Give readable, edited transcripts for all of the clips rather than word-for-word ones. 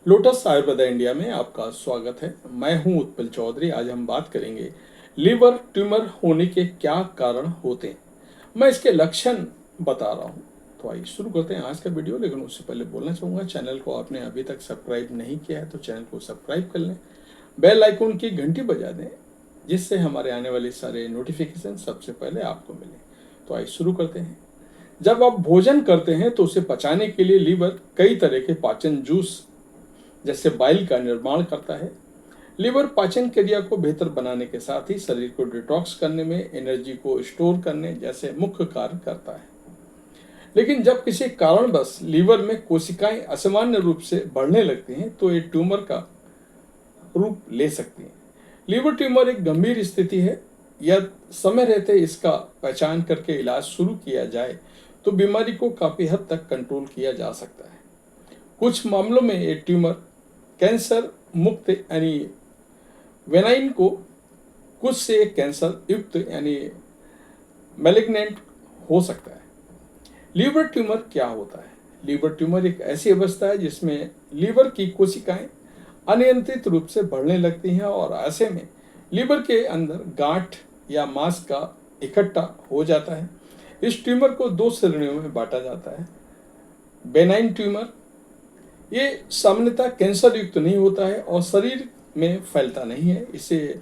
Lotus Ayurveda India में आपका स्वागत है। मैं हूं उत्पल चौधरी। आज हम बात करेंगे लीवर ट्यूमर होने के क्या कारण होते हैं। मैं इसके लक्षण बता रहा हूं। तो आइए शुरू करते हैं आज का वीडियो। लेकिन उससे पहले बोलना चाहूँगा, चैनल को आपने अभी तक सब्सक्राइब नहीं किया है तो चैनल को सब्सक्राइब कर लें, बेल आइकन की घंटी बजा दें, जिससे हमारे आने वाले सारे नोटिफिकेशन सबसे पहले आपको मिले। तो आइए शुरू करते हैं। जब आप भोजन करते हैं तो उसे पचाने के लिए लीवर कई तरह के पाचन जूस जैसे बाइल का निर्माण करता है। लीवर पाचन क्रिया को बेहतर बनाने के साथ ही शरीर को डिटॉक्स करने में, एनर्जी को स्टोर करने जैसे मुख्य कार्य करता है। लेकिन जब किसी कारणवश लीवर में कोशिकाएं असामान्य रूप से बढ़ने लगती हैं तो ये ट्यूमर का रूप ले सकती हैं। लीवर ट्यूमर एक गंभीर स्थिति है। यदि समय रहते इसका पहचान करके इलाज शुरू किया जाए तो बीमारी को काफी हद तक कंट्रोल किया जा सकता है। कुछ मामलों में ये ट्यूमर कैंसर मुक्त यानी वेनाइन को, कुछ से कैंसर युक्त यानी मैलिग्नेंट हो सकता है। लीवर ट्यूमर क्या होता है? लीवर ट्यूमर एक ऐसी अवस्था है जिसमें लीवर की कोशिकाएं अनियंत्रित रूप से बढ़ने लगती हैं और ऐसे में लीवर के अंदर गांठ या मांस का इकट्ठा हो जाता है। इस ट्यूमर को दो श्रेणियों में बांटा जाता है। बेनाइन ट्यूमर, ये सामान्यतः कैंसर युक्त नहीं होता है और शरीर में फैलता नहीं है। इसे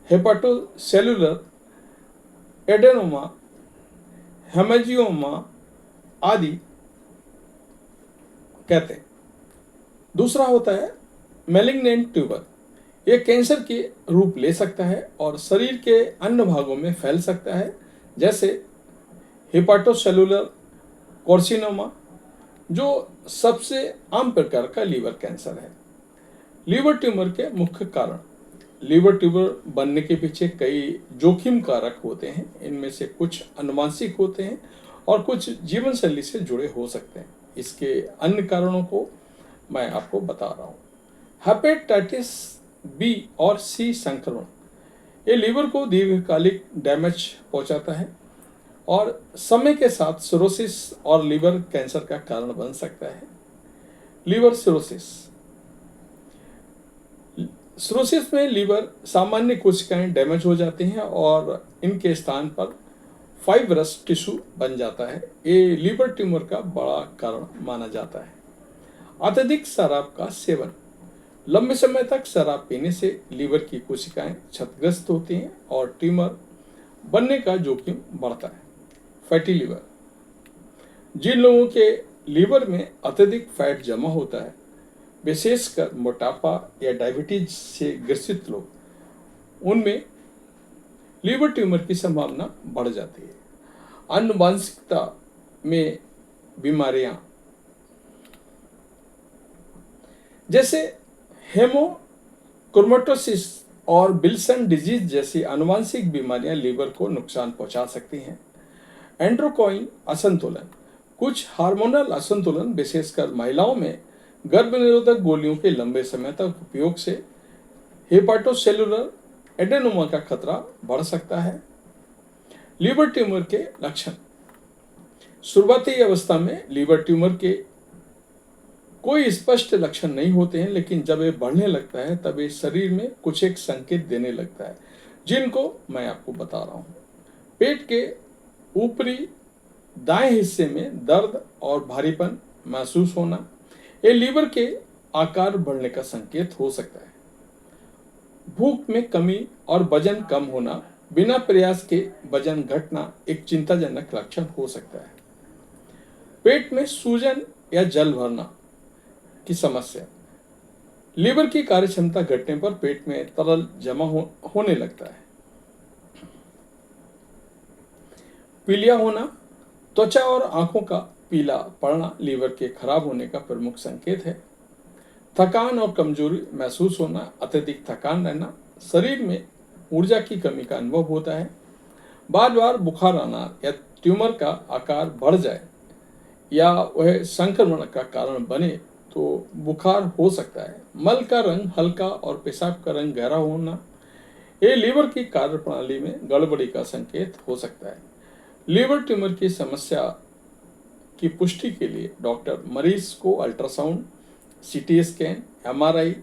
हेपाटोसेलुलर एडेनोमा, हेमेजियोमा आदि कहते हैं। दूसरा होता है मैलिग्नेंट ट्यूमर। यह कैंसर के रूप ले सकता है और शरीर के अन्य भागों में फैल सकता है, जैसे हेपाटोसेलुलर कार्सिनोमा, जो सबसे आम प्रकार का लीवर कैंसर है। लीवर ट्यूमर के मुख्य कारण। लीवर ट्यूमर बनने के पीछे कई जोखिम कारक होते हैं। इनमें से कुछ आनुवंशिक होते हैं और कुछ जीवन शैली से जुड़े हो सकते हैं। इसके अन्य कारणों को मैं आपको बता रहा हूँ। हेपेटाइटिस बी और सी संक्रमण, ये लीवर को दीर्घकालिक डैमेज पहुंचाता है और समय के साथ सिरोसिस और लीवर कैंसर का कारण बन सकता है। लीवर सिरोसिस, सिरोसिस में लीवर सामान्य कोशिकाएं डैमेज हो जाती हैं और इनके स्थान पर फाइब्रस टिश्यू बन जाता है। ये लीवर ट्यूमर का बड़ा कारण माना जाता है। अत्यधिक शराब का सेवन, लंबे समय तक शराब पीने से लीवर की कोशिकाएं क्षतिग्रस्त होती हैं और ट्यूमर बनने का जोखिम बढ़ता है। फैटी लीवर, जिन लोगों के लीवर में अत्यधिक फैट जमा होता है, विशेषकर मोटापा या डायबिटीज से ग्रसित लोग, उनमें लीवर ट्यूमर की संभावना बढ़ जाती है। आनुवंशिकता में बीमारियां जैसे हेमोक्रोमेटोसिस और विल्सन डिजीज जैसी आनुवंशिक बीमारियां लीवर को नुकसान पहुंचा सकती हैं। एंड्रोक्राइन असंतुलन, कुछ हार्मोनल असंतुलन विशेषकर महिलाओं में गर्भ निरोधक गोलियों के लंबे समय तक उपयोग से हेपाटोसेलुलर एडेनोमा का खतरा बढ़ सकता है। लीवर ट्यूमर के लक्षण। शुरुआती अवस्था में लीवर ट्यूमर के कोई स्पष्ट लक्षण नहीं होते हैं, लेकिन जब ये बढ़ने लगता है तब ये शरीर में कुछ एक संकेत देने लगता है, जिनको मैं आपको बता रहा हूँ। पेट के ऊपरी दाएं हिस्से में दर्द और भारीपन महसूस होना, ये लीवर के आकार बढ़ने का संकेत हो सकता है। भूख में कमी और वजन कम होना, बिना प्रयास के वजन घटना एक चिंताजनक लक्षण हो सकता है। पेट में सूजन या जल भरना की समस्या, लीवर की कार्यक्षमता घटने पर पेट में तरल जमा होने लगता है। पीलिया होना, त्वचा और आंखों का पीला पड़ना लीवर के खराब होने का प्रमुख संकेत है। थकान और कमजोरी महसूस होना, अत्यधिक थकान रहना, शरीर में ऊर्जा की कमी का अनुभव होता है। बार बार बुखार आना या ट्यूमर का आकार बढ़ जाए या वह संक्रमण का कारण बने तो बुखार हो सकता है। मल का रंग हल्का और पेशाब का रंग गहरा होना, ये लीवर की कार्यप्रणाली में गड़बड़ी का संकेत हो सकता है। लीवर ट्यूमर की समस्या की पुष्टि के लिए डॉक्टर मरीज को ultrasound, CT scan, MRI,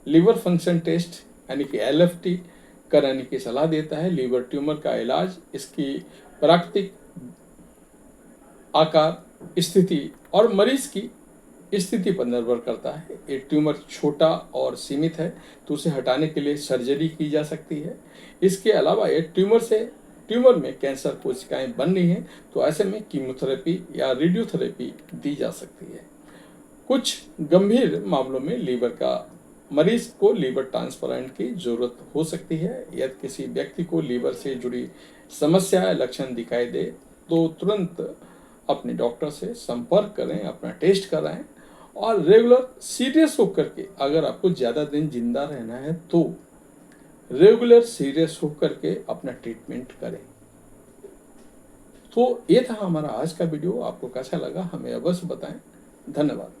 liver function test यानी कि एलएफटी कराने की सलाह देता है। लीवर ट्यूमर का इलाज इसकी प्राकृतिक आकार, स्थिति और मरीज की स्थिति पर निर्भर करता है। ये ट्यूमर छोटा और सीमित है तो उसे हटाने के लिए सर्जरी की जा सकती है। इसके अलावा ये ट्यूमर में कैंसर कोशिकाएं बन रही हैं तो ऐसे में कीमोथेरेपी या रेडियोथेरेपी दी जा सकती है। कुछ गंभीर मामलों में मरीज को लीवर ट्रांसप्लांट की जरूरत हो सकती है। यदि किसी व्यक्ति को लीवर से जुड़ी समस्या या लक्षण दिखाई दे तो तुरंत अपने डॉक्टर से संपर्क करें, अपना टेस्ट कराएं और रेगुलर सीरियस होकर के, अगर आपको ज़्यादा दिन जिंदा रहना है तो रेगुलर सीरियस होकर के अपना ट्रीटमेंट करें। तो ये था हमारा आज का वीडियो। आपको कैसा लगा हमें अवश्य बताएं। धन्यवाद।